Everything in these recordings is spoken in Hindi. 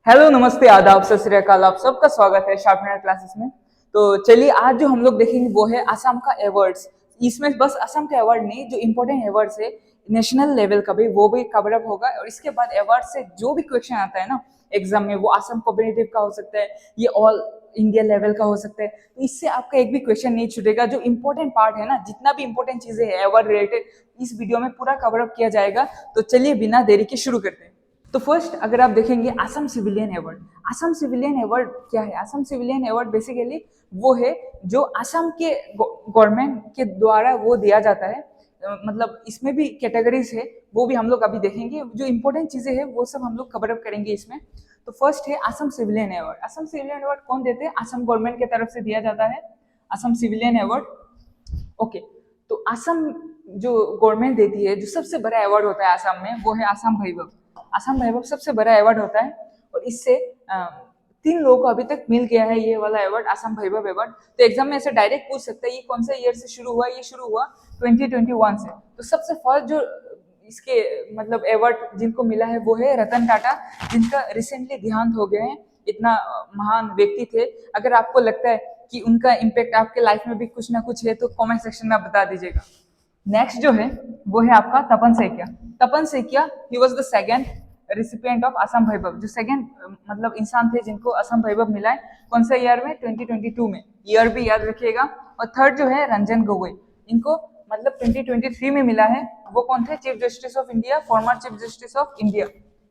हेलो, नमस्ते, आदाब, सत श्री अकाल। आप सबका स्वागत है शार्पनर क्लासेस में। तो चलिए, आज जो हम लोग देखेंगे वो है असम का अवार्ड्स। इसमें बस असम का अवार्ड नहीं, जो इम्पोर्टेंट अवार्ड्स है नेशनल लेवल का भी, वो भी कवर अप होगा। और इसके बाद अवार्ड से जो भी क्वेश्चन आता है ना एग्जाम में, वो असम कॉम्पिटिटिव का हो सकता है, ये ऑल इंडिया लेवल का हो सकता है। तो इससे आपका एक भी क्वेश्चन नहीं छूटेगा। जो इंपॉर्टेंट पार्ट है ना, जितना भी इंपॉर्टेंट चीजें है अवार्ड रिलेटेड, इस वीडियो में पूरा कवर अप किया जाएगा। तो चलिए बिना देरी के शुरू करते हैं। तो फर्स्ट अगर आप देखेंगे Assam civilian award. Assam civilian award क्या है? असम सिविलियन अवार्ड बेसिकली वो है जो असम के गवर्नमेंट के द्वारा वो दिया जाता है। मतलब इसमें भी कैटेगरीज है, वो भी हम लोग अभी देखेंगे। जो इंपॉर्टेंट चीजें हैं वो सब हम लोग कवर अप करेंगे इसमें। तो फर्स्ट है Assam civilian award. Assam civilian award कौन देते हैं? असम गवर्नमेंट की तरफ से दिया जाता है असम सिविलियन अवार्ड। ओके, तो असम जो गवर्नमेंट देती है, जो सबसे बड़ा अवार्ड होता है असम में, वो है असम वैभव। असम वैभव सबसे बड़ा अवार्ड होता है और इससे 3 लोगों को अभी तक मिल गया है ये वाला अवार्ड, असम वैभव अवार्ड। तो एग्जाम में ऐसे डायरेक्ट पूछ सकता है ये कौन सा ईयर से शुरू हुआ? ये शुरू हुआ 2021 से। तो सबसे फर्स्ट जो इसके मतलब अवार्ड जिनको मिला है वो है रतन टाटा, जिनका रिसेंटली देहांत हो गया है। इतना महान व्यक्ति थे। अगर आपको लगता है कि उनका इम्पैक्ट आपके लाइफ में भी कुछ ना कुछ है तो कमेंट सेक्शन में आप बता दीजिएगा। नेक्स्ट जो है वो है आपका तपन सैकिया। तपन सैकिया ही was the second recipient of Assam Vaibhav. जो सेकंड मतलब इंसान थे जिनको असम वैभव मिला है, कौन सा ईयर में? 2022 में। ईयर भी याद रखिएगा। और थर्ड जो है रंजन गोगोई, इनको मतलब 2023 में मिला है। वो कौन थे? Chief justice of India, former chief justice of India,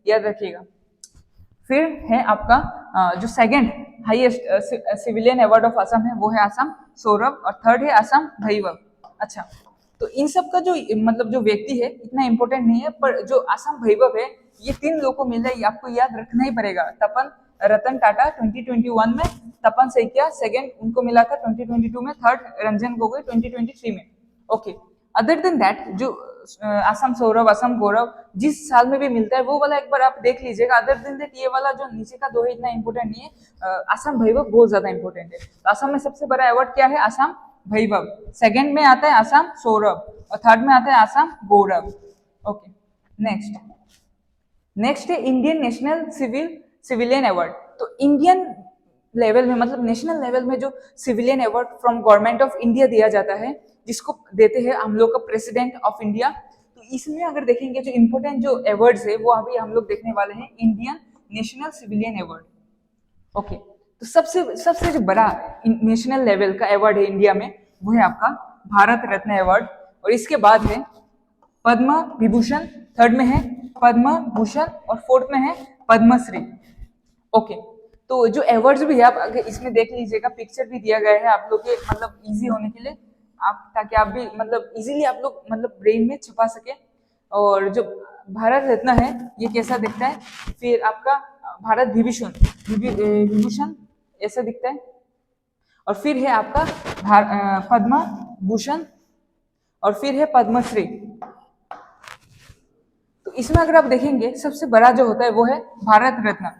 याद रखिएगा। फिर है आपका जो second highest civilian award of Assam है वो है असम सौरभ, और थर्ड है असम वैभव। अच्छा, तो इन सब का जो मतलब जो व्यक्ति है इतना इंपॉर्टेंट नहीं है, पर जो असम वैभव है ये 3 लोगों को मिल रहा है, आपको याद रखना ही पड़ेगा। रतन टाटा 2021 में, तपन सैकिया सेकंड उनको मिला था 2022 में, थर्ड रंजन गोगोई 2023 में। ओके, अदर देन दैट जो असम सौरभ, असम गौरव जिस साल में भी मिलता है वो वाला एक बार आप देख लीजिएगा। अदर देन दैट ये वाला जो नीचे का 2 है इतना इंपॉर्टेंट नहीं है। असम वैभव बहुत ज्यादा इंपॉर्टेंट है। तो असम में सबसे बड़ा अवार्ड क्या है? असम वैभव। सेकंड में आता है असम सौरभ और थर्ड में आता है असम गौरव। ओके, नेक्स्ट है इंडियन नेशनल सिविलियन अवार्ड। तो इंडियन लेवल में मतलब नेशनल लेवल में जो civilian award from government of India दिया जाता है, जिसको देते हैं हम लोग का प्रेसिडेंट ऑफ इंडिया। तो इसमें अगर देखेंगे जो इंपॉर्टेंट जो अवार्ड्स है वो अभी हम लोग देखने वाले हैं, Indian national civilian award. Okay, तो सबसे जो बड़ा नेशनल लेवल का अवार्ड है इंडिया में वो है आपका भारत रत्न अवार्ड। और इसके बाद है पद्म विभूषण, थर्ड में है पद्म भूषण और फोर्थ में है पद्मश्री। ओके, तो जो अवार्ड्स भी है आप अगर इसमें देख लीजिएगा, पिक्चर भी दिया गया है आप लोग के मतलब इजी होने के लिए, आप ताकि आप भी मतलब इजीली आप लोग मतलब ब्रेन में छुपा सके। और जो भारत रत्न है ये कैसा दिखता है? फिर आपका भारत विभूषण विभूषण ऐसा दिखता है। और फिर है आपका पद्म भूषण और फिर है पद्मश्री। तो इसमें अगर आप देखेंगे सबसे बड़ा जो होता है वो है भारत रत्न।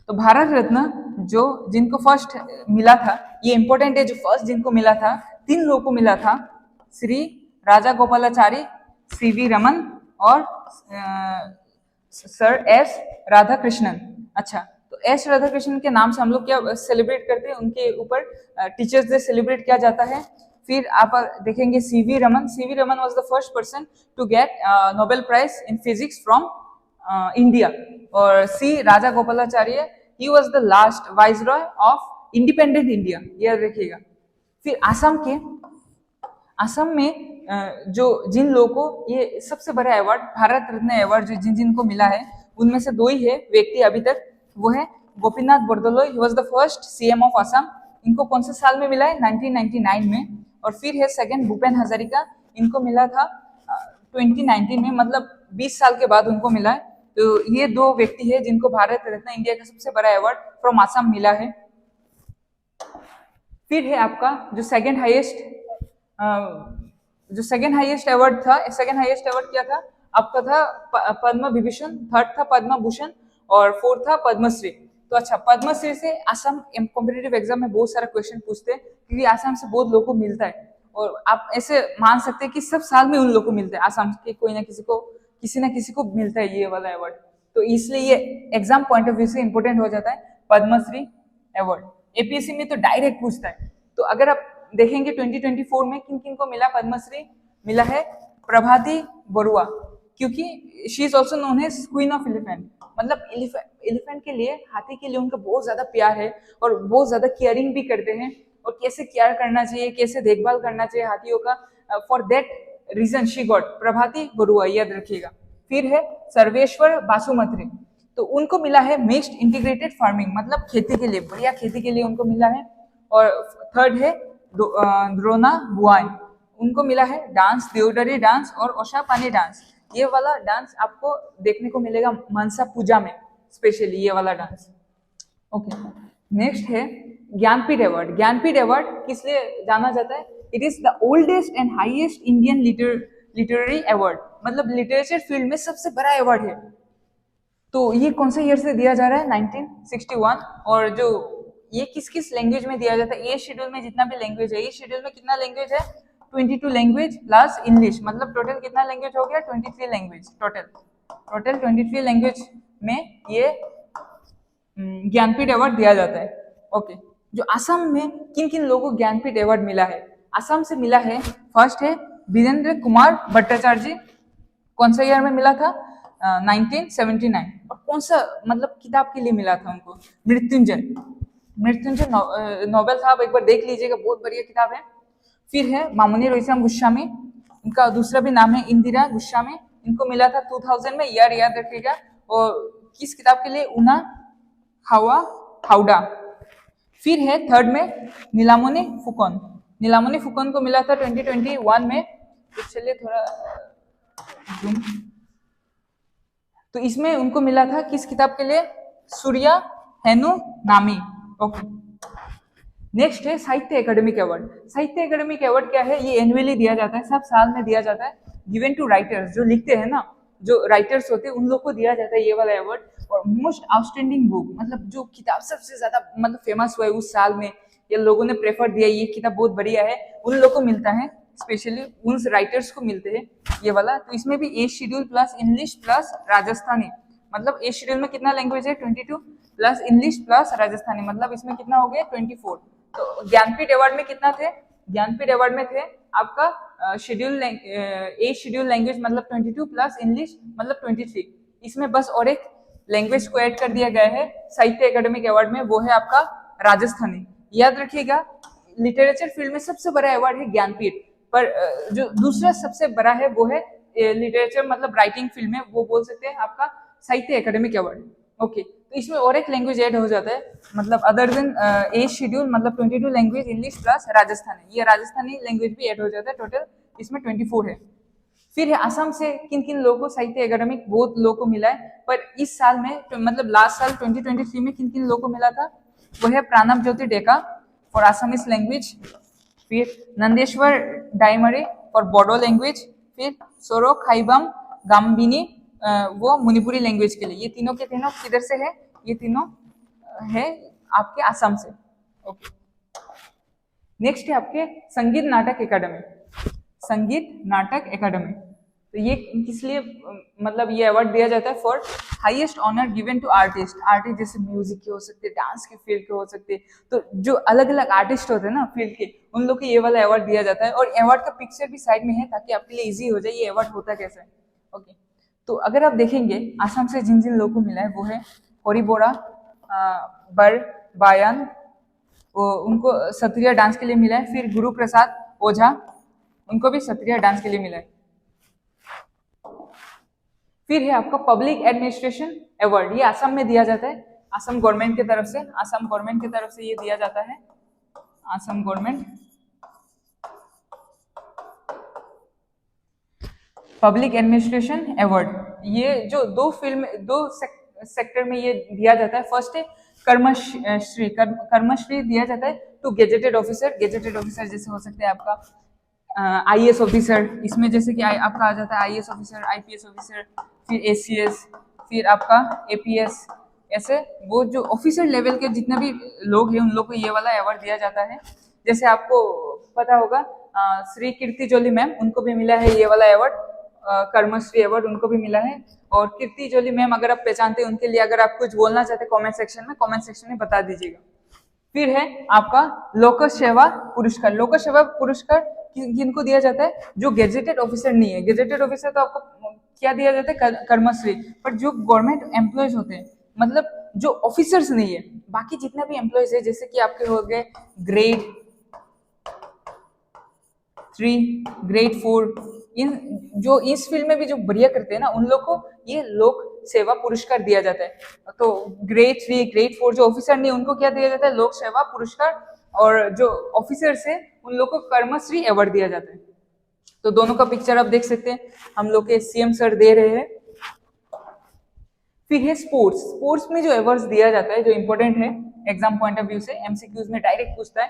तो भारत रत्न जो जिनको फर्स्ट मिला था, ये इंपॉर्टेंट है, जो फर्स्ट जिनको मिला था 3 लोगों को मिला था, श्री राजा गोपालाचारी, सीवी रमन और सर एस राधाकृष्णन। अच्छा, तो एस राधाकृष्णन के नाम से हम लोग क्या सेलिब्रेट करते हैं? उनके ऊपर टीचर्स डे सेलिब्रेट किया जाता है। फिर आप देखेंगे C V Raman. C V Raman was the first person to get Nobel prize in physics from India. और C Raja Gopalachari, he was the last viceroy of independent India, याद रखिएगा। फिर असम में जो जिन लोगों को ये सबसे बड़ा अवार्ड भारत रत्न अवार्ड जो जिन जिनको मिला है, उनमें से 2 ही है व्यक्ति अभी तक। वो है गोपीनाथ बोरदोलोई, ही was the first CM of Assam. इनको कौन से साल में मिला है? 1999 में। और फिर है सेकंड भूपेन हजारिका, इनको मिला था 2019 में, मतलब 20 साल के बाद उनको मिला है। तो ये 2 व्यक्ति है जिनको भारत रत्न इंडिया का सबसे बड़ा अवार्ड फ्रॉम असम मिला है। फिर है आपका जो सेकंड हाईएस्ट अवार्ड था, सेकंड हाईएस्ट अवार्ड क्या था आपका? था पद्म विभूषण, थर्ड था पद्म भूषण और फोर्थ था पद्मश्री। तो अच्छा, पद्मश्री से असम कॉम्पिटिटिव एग्जाम में बहुत सारा क्वेश्चन पूछते हैं, क्योंकि असम से बहुत लोगों को मिलता है। और आप ऐसे मान सकते हैं कि सब साल में उन लोगों को मिलता है, असम के कोई ना किसी को किसी ना किसी को मिलता है ये वाला अवार्ड। तो इसलिए ये एग्जाम पॉइंट ऑफ व्यू से इंपॉर्टेंट हो जाता है पद्मश्री अवार्ड। एपीएससी में तो डायरेक्ट पूछता है। तो अगर आप देखेंगे 2024 में किन किन को मिला पद्मश्री, मिला है प्रभाती बरुआ, क्योंकि she is also known as queen of elephant, मतलब एलिफेंट के लिए, हाथी के लिए उनका बहुत ज्यादा प्यार है और बहुत ज्यादा केयरिंग भी करते हैं, और कैसे केयर करना चाहिए, कैसे देखभाल करना चाहिए हाथियों का, for that reason she got Prabhati Barua, याद रखिएगा। फिर है सर्वेश्वर बासुमत्री, तो उनको मिला है मिक्स्ड इंटीग्रेटेड फार्मिंग, मतलब खेती के लिए, बढ़िया खेती के लिए उनको मिला है। और थर्ड है द्रोना बुआई, उनको मिला है डांस, देवडरी डांस और ओशापानी डांस। ये वाला डांस आपको देखने को मिलेगा मनसा पूजा में, स्पेशली ये वाला डांस। ओके, नेक्स्ट है ज्ञानपीठ अवार्ड। ज्ञानपीठ अवार्ड किस लिए जाना जाता है? It is the oldest and highest Indian literary award, मतलब लिटरेचर फील्ड में सबसे बड़ा अवार्ड है। तो ये कौन से ईयर से दिया जा रहा है? 1961। और जो ये किस किस लैंग्वेज में दिया जाता है? ए शेड्यूल में जितना भी लैंग्वेज है, ये शेड्यूल में कितना लैंग्वेज है? 22 लैंग्वेज प्लस इंग्लिश, मतलब टोटल कितना लैंग्वेज हो गया? 23 लैंग्वेज टोटल 23 लैंग्वेज में ये ज्ञानपीठ अवार्ड दिया जाता है। ओके, जो असम में किन किन लोगों को ज्ञानपीठ अवार्ड मिला है? असम से मिला है, फर्स्ट है वीरेंद्र कुमार भट्टाचार्य जी। कौन सा ईयर में मिला था? 1979। और कौन सा मतलब किताब के लिए मिला था उनको? मृत्युंजय नोबेल था, आप एक बार देख लीजिएगा, बहुत बढ़िया किताब है। फिर है मामुनी रोहितम गोस्वामी, इनका दूसरा भी नाम है इंदिरा गोस्वामी, इनको मिला था 2000 में, ईयर याद रखिएगा। और किस किताब के लिए? उना हाउडा। फिर है थर्ड में नीलामणि फुकन, नीलामणि फुकन को मिला था 2021 में। तो चलिए थोड़ा तो इसमें उनको मिला था किस किताब के लिए? सूर्या हेनु नामी। ओके, नेक्स्ट है साहित्य एकेडमिक अवार्ड। साहित्य एकेडमिक अवार्ड क्या है? ये एनुअली दिया जाता है, सब साल में दिया जाता है, गिवन टू राइटर्स, जो लिखते हैं ना, जो राइटर्स होते हैं उन लोग को दिया जाता है ये वाला अवार्ड। और मोस्ट आउटस्टैंडिंग बुक, मतलब जो किताब सबसे ज्यादा मतलब फेमस हुआ है उस साल में, या लोगों ने प्रेफर दिया ये किताब बहुत बढ़िया है, उन लोग को मिलता है, स्पेशली उन राइटर्स को मिलते हैं ये वाला। तो इसमें भी A schedule plus English plus Rajasthani, मतलब ए शेड्यूल में कितना लैंग्वेज है? 22 प्लस इंग्लिश प्लस राजस्थानी, मतलब इसमें कितना हो गया? 24। तो ज्ञानपीठ अवार्ड में कितना थे? ज्ञानपीठ अवार्ड में थे आपका शेड्यूल ए शेड्यूल लैंग्वेज मतलब 22 प्लस इंग्लिश मतलब 23। इसमें बस और एक लैंग्वेज को ऐड कर दिया गया है साहित्य एकेडमिक अवार्ड में, वो है आपका राजस्थानी। याद रखिएगा, लिटरेचर फील्ड में सबसे बड़ा अवार्ड है ज्ञानपीठ, पर जो दूसरा सबसे बड़ा है वो है लिटरेचर मतलब राइटिंग फील्ड में, वो बोल सकते हैं आपका साहित्य एकेडमिक अवार्ड। ओके, तो इसमें और एक लैंग्वेज ऐड हो जाता है, मतलब अदर देन ए शेड्यूल मतलब 22 लैंग्वेज इंग्लिश प्लस राजस्थानी, ये राजस्थानी लैंग्वेज भी ऐड हो जाता है, टोटल इसमें 24 है। फिर है असम से किन किन लोगों को साहित्य एकेडमिक, बहुत लोगों को मिला है, पर इस साल में मतलब लास्ट साल 2023 में किन किन लोगों को मिला था? वो है प्राणव ज्योति डेका फॉर असमिस लैंग्वेज, फिर नंदेश्वर डायमरे फॉर बोडो लैंग्वेज, फिर सोरो खाइबम गाम्बिनी वो मणिपुरी लैंग्वेज के लिए। ये तीनों के तीनों किधर से है? ये तीनों है आपके असम से। ओके, नेक्स्ट है आपके संगीत नाटक एकेडमी, संगीत नाटक एकेडमी। तो ये किस लिए मतलब ये अवार्ड दिया जाता है? For highest honour given to artist, artist जैसे म्यूजिक के हो सकते, डांस के फील्ड के हो सकते, तो जो अलग अलग आर्टिस्ट होते हैं ना फील्ड के, उन लोग को ये वाला अवार्ड दिया जाता है। और अवार्ड का पिक्चर भी साइड में है ताकि आपके लिए इजी हो जाए ये अवार्ड होता कैसे है। ओके, तो अगर आप देखेंगे असम से जिन जिन लोगों को मिला है वो है हरिबोरा बर बायन, उनको सत्रिया डांस के लिए मिला है। फिर गुरु प्रसाद ओझा, उनको भी सत्रिया डांस के लिए मिला है। फिर है आपका पब्लिक एडमिनिस्ट्रेशन अवार्ड, ये असम में दिया जाता है, असम गवर्नमेंट की तरफ से, असम गवर्नमेंट की तरफ से ये दिया जाता है, Assam government public administration award. ये जो दो सेक्टर में ये दिया जाता है। फर्स्ट है कर्मश्री, कर्मश्री दिया जाता है to gazetted officer, gazetted officer जैसे हो सकते हैं आपका आईएएस ऑफिसर, इसमें जैसे कि आपका आ जाता है आईएएस ऑफिसर, आईपीएस ऑफिसर, फिर एसीएस, फिर आपका एपीएस, ऐसे वो जो ऑफिसर लेवल के जितने भी लोग हैं उन लोग को ये वाला अवार्ड दिया जाता है। जैसे आपको पता होगा श्री कीर्ति जोली मैम, उनको भी मिला है ये वाला अवार्ड, कर्मश्री अवार्ड उनको भी मिला है। और कीर्ति जोली मैम अगर आप पहचानते हैं उनके लिए अगर आप कुछ बोलना चाहते हैं कमेंट सेक्शन में बता दीजिएगा। फिर है आपका लोक सेवा पुरस्कार। लोक सेवा पुरस्कार किनको दिया जाता है? जो गेजेटेड ऑफिसर नहीं है। गेजेटेड ऑफिसर तो आपको क्या दिया जाता है? कर्मश्री। पर जो गवर्नमेंट एम्प्लॉयज होते हैं, मतलब जो ऑफिसर्स नहीं है, बाकी जितना भी एम्प्लॉयज है, जैसे कि आपके हो गए ग्रेड 3, ग्रेड 4, इन जो इस फील्ड में भी जो बढ़िया करते हैं ना, उन लोग को ये लोक सेवा पुरस्कार दिया जाता है। तो ग्रेड 3, ग्रेड 4 जो ऑफिसर नहीं उनको क्या दिया जाता है? लोक सेवा पुरस्कार। और जो ऑफिसर्स है उन लोग को कर्मश्री अवार्ड दिया जाता है। तो दोनों का पिक्चर आप देख सकते हैं, हम लोग के सीएम सर दे रहे हैं। फिर है स्पोर्ट्स। स्पोर्ट्स में जो अवार्ड्स दिया जाता है, जो इंपॉर्टेंट है एग्जाम पॉइंट ऑफ व्यू से, एमसीक्यूज में डायरेक्ट पूछता है,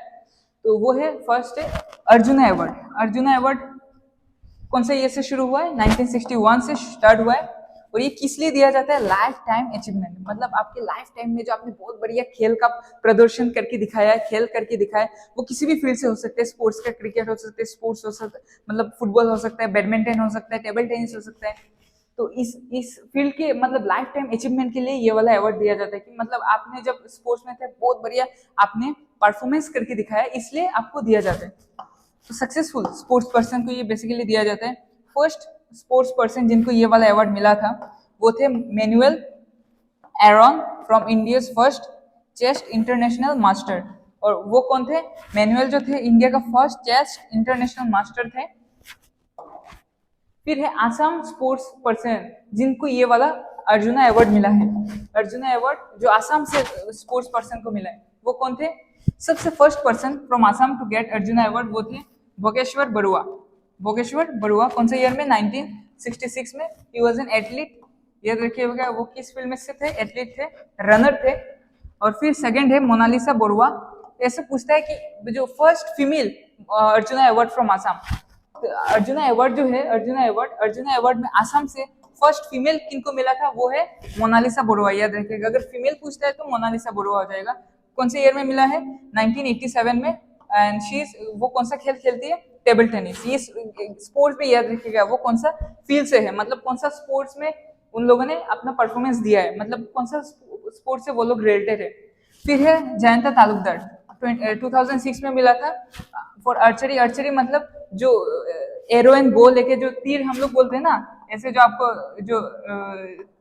तो वो है फर्स्ट है अर्जुना अवार्ड। अर्जुना अवार्ड कौन से ईयर से शुरू हुआ है? 1961 से स्टार्ट हुआ है। और ये किस लिए दिया जाता है? लाइफ टाइम अचीवमेंट, मतलब आपके लाइफ टाइम में जो आपने बहुत बढ़िया खेल का प्रदर्शन करके दिखाया है, खेल करके दिखाया है, वो किसी भी फील्ड से हो सकते हैं। स्पोर्ट्स का क्रिकेट हो सकते हैं, स्पोर्ट्स हो सकता है, मतलब फुटबॉल हो सकता है, बैडमिंटन हो सकता है, टेबल टेनिस हो सकता है। तो इस फील्ड के मतलब लाइफ टाइम अचीवमेंट के लिए ये वाला अवार्ड दिया जाता है कि मतलब आपने जब स्पोर्ट्स में थे बहुत बढ़िया आपने परफॉर्मेंस करके दिखाया, इसलिए आपको दिया जाता है। तो सक्सेसफुल स्पोर्ट्स पर्सन को ये बेसिकली दिया जाता है। फर्स्ट स्पोर्ट्स पर्सन जिनको ये वाला अवार्ड मिला था वो थे manual Aaron from India first chest international master. और वो कौन थे? मैनुअल जो थे इंडिया का फर्स्ट चेस्ट इंटरनेशनल मास्टर थे। फिर है आसाम स्पोर्ट्स पर्सन जिनको ये वाला अर्जुना अवार्ड मिला है। अर्जुना अवार्ड जो आसाम से स्पोर्ट्स पर्सन को मिला है वो कौन थे? सबसे first person from Assam to get Arjuna award वो थे भोगेश्वर बरुआ। भोगेश्वर बरुआ कौन से ईयर में? 1966 में। ही वाज एन एथलीट, याद रखिएगा। वो किस फील्ड में से थे? एथलीट थे, रनर थे। और फिर सेकंड है मोनालिसा बरुआ। ऐसे पूछता है कि जो first female arjuna award from Assam. Arjuna award जो है, अर्जुना अवार्ड में आसाम से फर्स्ट फीमेल किनको मिला था? वो है मोनालिसा बरुआ। याद रखिएगा, अगर फीमेल पूछता है तो मोनालिसा बरुआ हो जाएगा। कौन से ईयर में मिला है? 1987 में। एंड शी वो कौन सा खेल खेलती है? Table tennis. ये स्पोर्ट्स में याद रखिएगा वो कौन सा फील्ड से है, मतलब कौन सा स्पोर्ट्स में उन लोगों ने अपना परफॉर्मेंस दिया है, मतलब कौन सा स्पोर्ट्स से वो लोग रिलेटेड है। फिर है जयंता तालुकदार, 2006 में मिला था फॉर आर्चरी। आर्चरी मतलब जो एरो एंड बो लेके जो तीर हम लोग बोलते हैं ना, ऐसे जो आपको जो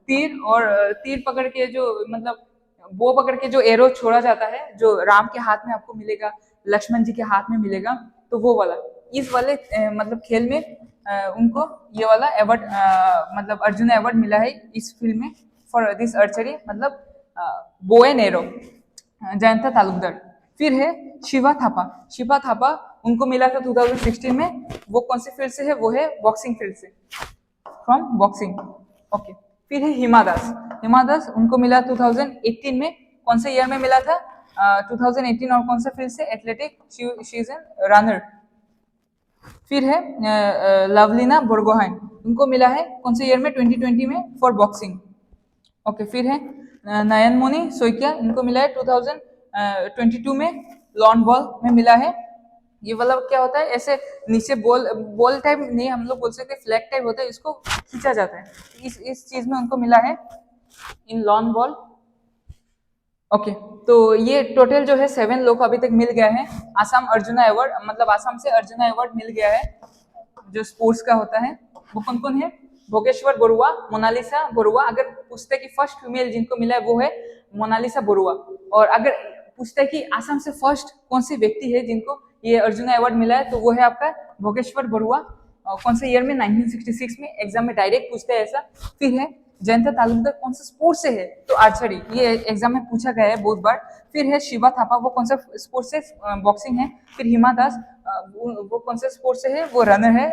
तीर और तीर पकड़ के जो मतलब बो पकड़ के जो एरो छोड़ा जाता है, जो राम के हाथ में आपको मिलेगा, लक्ष्मण जी के हाथ में मिलेगा, तो वो वाला इस वाले मतलब खेल में उनको ये वाला अवार्ड मतलब अर्जुन अवार्ड मिला है इस फिल्म में फॉर दिस आर्चरी, मतलब bow and arrow. Jayanta Talukdar. फिर है शिवा थापा। शिवा थापा उनको मिला था 2016 में। वो कौन से फील्ड से है? वो है बॉक्सिंग फील्ड से, फ्रॉम बॉक्सिंग। ओके। फिर है हिमा दास। हिमा दास उनको मिला 2018 में। कौन से ईयर में मिला था? 2018। और कौन सा फील्ड से? Athletic. She is an runner. फिर है लवलीना बोरगोहाइन। उनको मिला है कौन से ईयर में? 2020 में, फॉर बॉक्सिंग। ओके। फिर है नयनमोनी सोइकिया। इनको मिला है 2022 में, लॉन बॉल में मिला है। ये वाला क्या होता है? ऐसे नीचे बॉल टाइप नहीं, हम लोग बोल सकते फ्लैग टाइप होता है, इसको खींचा जाता है। इस चीज में उनको मिला है इन लॉन बॉल। ओके। तो ये टोटल जो है 7 लोग अभी तक मिल गया है आसाम अर्जुना अवार्ड, मतलब आसाम से अर्जुना अवार्ड मिल गया है जो स्पोर्ट्स का होता है। वो कौन कौन है? भोगेश्वर बरुआ, मोनालिसा बरुआ। अगर पूछते कि फर्स्ट फीमेल जिनको मिला है वो है मोनालिसा बरुआ। और अगर पूछते कि आसाम से फर्स्ट कौन सी व्यक्ति है जिनको ये अर्जुना अवार्ड मिला है, तो वो है आपका भोगेश्वर बरुआ। कौन से ईयर में? 1966 में। एग्जाम में डायरेक्ट पूछते हैं ऐसा। फिर है जयंता तालुकदार, कौन सा स्पोर्ट से है? तो आर्चरी, ये एग्जाम में पूछा गया है बहुत बार। फिर है शिवा थापा, वो कौन सा स्पोर्ट से? बॉक्सिंग है। फिर हिमा दास, वो कौन सा स्पोर्ट से है? वो रनर है,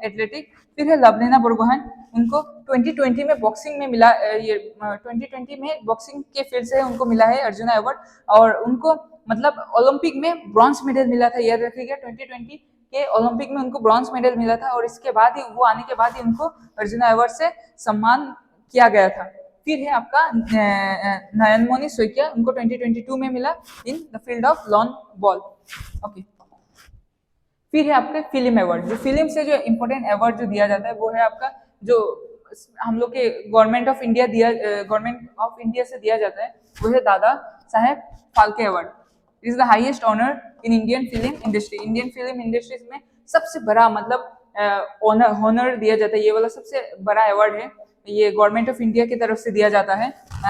एथलेटिक। फिर है लवलीना बोरगोहाइन, उनको 2020 में बॉक्सिंग में मिला, ये 2020 में बॉक्सिंग के फील्ड से उनको मिला है अर्जुना अवार्ड। और उनको मतलब ओलंपिक में ब्रॉन्ज मेडल मिला था, याद रखिएगा। 2020 के ओलंपिक में उनको ब्रॉन्ज मेडल मिला था। और इसके बाद ही वो आने के बाद ही उनको अर्जुना अवार्ड से सम्मान किया गया था। फिर है आपका नयनमोनी सोइकिया, उनको 2022 में मिला in the field of lawn ball. Okay. फिर है आपका फिल्म अवार्ड। जो फिल्म से जो इम्पोर्टेंट अवार्ड जो दिया जाता है वो है आपका जो हम लोग के गवर्नमेंट ऑफ इंडिया से दिया जाता है, वो है Dada Saheb Phalke award. Is the highest honour in Indian film industry. Indian film industries में सबसे बड़ा मतलब ऑनर दिया जाता है, ये वाला सबसे बड़ा अवार्ड है। ये गवर्नमेंट ऑफ इंडिया की तरफ से दिया जाता है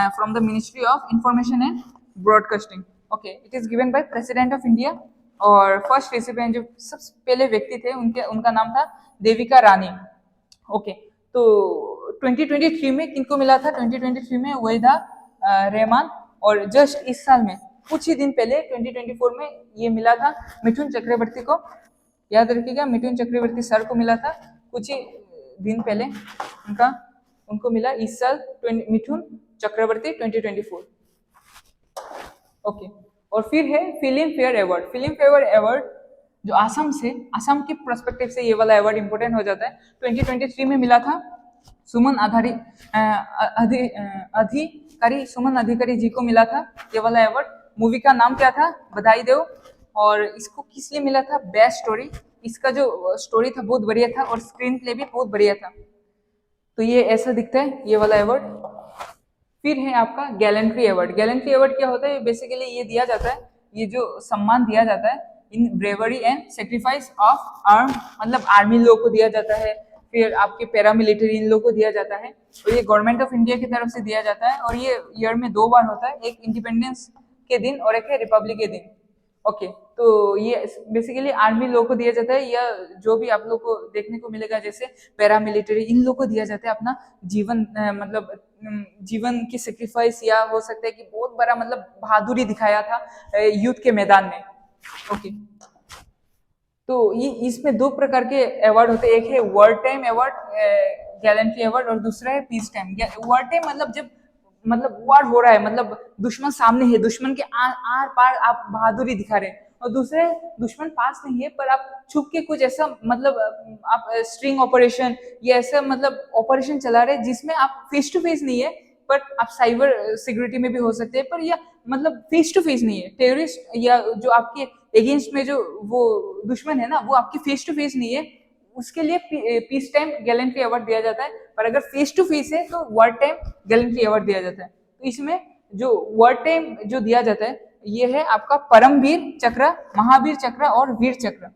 from the ministry of information and broadcasting. Okay, it is given by president of India. और फर्स्ट रेसिपिएंट जो सबसे पहले व्यक्ति थे उनका नाम था देविका रानी। ओके, तो 2023 में किनको मिला था? 2023 में वहीदा रहमान। और जस्ट इस साल में कुछ ही दिन पहले 2024 में ये मिला था मिथुन चक्रवर्ती को। याद रखिएगा, मिथुन चक्रवर्ती सर को मिला था कुछ ही दिन पहले। उनको मिला इस साल मिथुन चक्रवर्ती 2024। ओके, और फिर है film fair award. Film fair award जो आसाम के पर्सपेक्टिव से ये वाला अवार्ड इंपॉर्टेंट हो जाता है। 2023 में मिला था सुमन अधिकारी जी को मिला था ये वाला अवार्ड। मूवी का नाम क्या था? बधाई दो। और इसको किस लिए मिला था? Best story. इसका जो स्टोरी था बहुत बढ़िया था और स्क्रीन प्ले भी बहुत बढ़िया था। तो ये ऐसा दिखता है ये वाला अवार्ड। फिर है आपका गैलेंट्री अवार्ड। गैलेंट्री अवार्ड क्या होता है? बेसिकली ये दिया जाता है, ये जो सम्मान दिया जाता है in bravery and sacrifice of arm, मतलब आर्मी लोगों को दिया जाता है, फिर आपके पैरामिलिट्री इन लोगों को दिया जाता है। और ये गवर्नमेंट ऑफ इंडिया की तरफ से दिया जाता है और ये ईयर में 2 बार होता है, एक इंडिपेंडेंस के दिन और एक है रिपब्लिक के दिन। ओके, तो ये बेसिकली आर्मी लोगों को दिया जाता है, या जो भी आप लोग को देखने को मिलेगा जैसे पैरामिलिट्री इन लोगों को दिया जाता है अपना जीवन मतलब जीवन की सेक्रीफाइस, या हो सकता है कि बहुत बड़ा मतलब बहादुरी दिखाया था युद्ध के मैदान में। ओके, तो ये इसमें 2 प्रकार के अवार्ड होते हैं, एक है war time award gallantry award और दूसरा है पीस टाइम। वॉर टाइम मतलब जब मतलब वॉर हो रहा है, मतलब दुश्मन सामने है, दुश्मन के आर पार आप बहादुरी दिखा रहे हैं, और दूसरे दुश्मन पास नहीं है पर आप छुप के कुछ ऐसा मतलब आप स्ट्रिंग ऑपरेशन या ऐसा मतलब ऑपरेशन चला रहे हैं जिसमें आप फेस टू फेस नहीं है, पर आप साइबर सिक्योरिटी में भी हो सकते हैं, पर यह मतलब फेस टू फेस नहीं है। टेररिस्ट या जो आपके अगेंस्ट में जो वो दुश्मन है ना, वो आपके फेस टू फेस नहीं है, उसके लिए पीस टाइम गैलेंट्री अवार्ड दिया जाता है। पर अगर फेस टू फेस है तो वॉर टाइम गैलेंट्री अवार्ड दिया जाता है। तो इसमें जो वॉर टाइम जो दिया जाता है ये है आपका परमवीर चक्र, महावीर चक्र और वीर चक्र।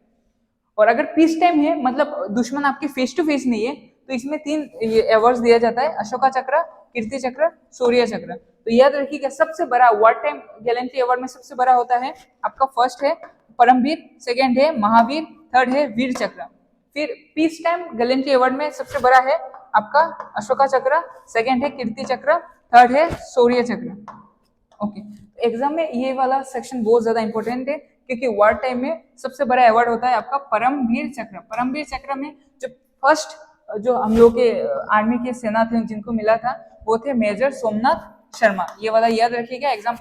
और अगर पीस टाइम है मतलब दुश्मन आपके फेस टू फेस नहीं है, तो इसमें 3 अवार्ड दिया जाता है, अशोका चक्र, कीर्ति चक्र, शौर्य चक्र। तो याद रखिएगा सबसे बड़ा वॉर टाइम गैलेंट्री अवार्ड में सबसे बड़ा होता है आपका फर्स्ट है परमवीर, सेकेंड है महावीर, थर्ड है वीर चक्र। फिर पीस टाइम गैलेंट्री अवार्ड में सबसे बड़ा है आपका अशोका चक्र, सेकेंड है कीर्ति चक्र, थर्ड है शौर्य चक्र। ओके, एग्जाम में ये वाला सेक्शन बहुत ज्यादा इंपॉर्टेंट है क्योंकि वॉर टाइम में सबसे बड़ा अवार्ड होता है आपका परमवीर चक्र। परमवीर चक्र में जो फर्स्ट जो हम लोग के आर्मी के सेना थे जिनको मिला था वो थे मेजर सोमनाथ शर्मा। ये वाला याद रखिएगा एग्जाम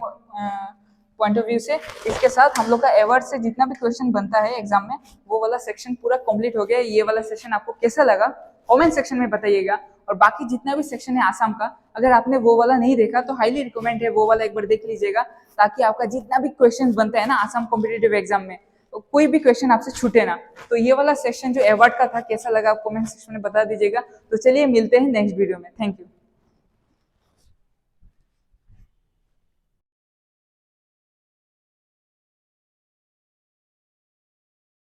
पॉइंट ऑफ व्यू से। इसके साथ हम लोग का अवार्ड से जितना भी क्वेश्चन बनता है एग्जाम में वो वाला सेक्शन पूरा कंप्लीट हो गया। ये वाला सेक्शन आपको कैसा लगा कमेंट सेक्शन में बताइएगा। और बाकी जितना भी सेक्शन है आसाम का, अगर आपने वो वाला नहीं देखा तो हाईली रिकमेंड है वो वाला एक बार देख लीजिएगा, ताकि आपका जितना भी क्वेश्चन बनता है ना आसाम कॉम्पिटिटिव एग्जाम में, तो कोई भी क्वेश्चन आपसे छूटे ना। तो ये वाला सेक्शन जो अवार्ड का था कैसा लगा आप कमेंट सेक्शन में बता दीजिएगा। तो चलिए मिलते हैं नेक्स्ट वीडियो में। Thank you.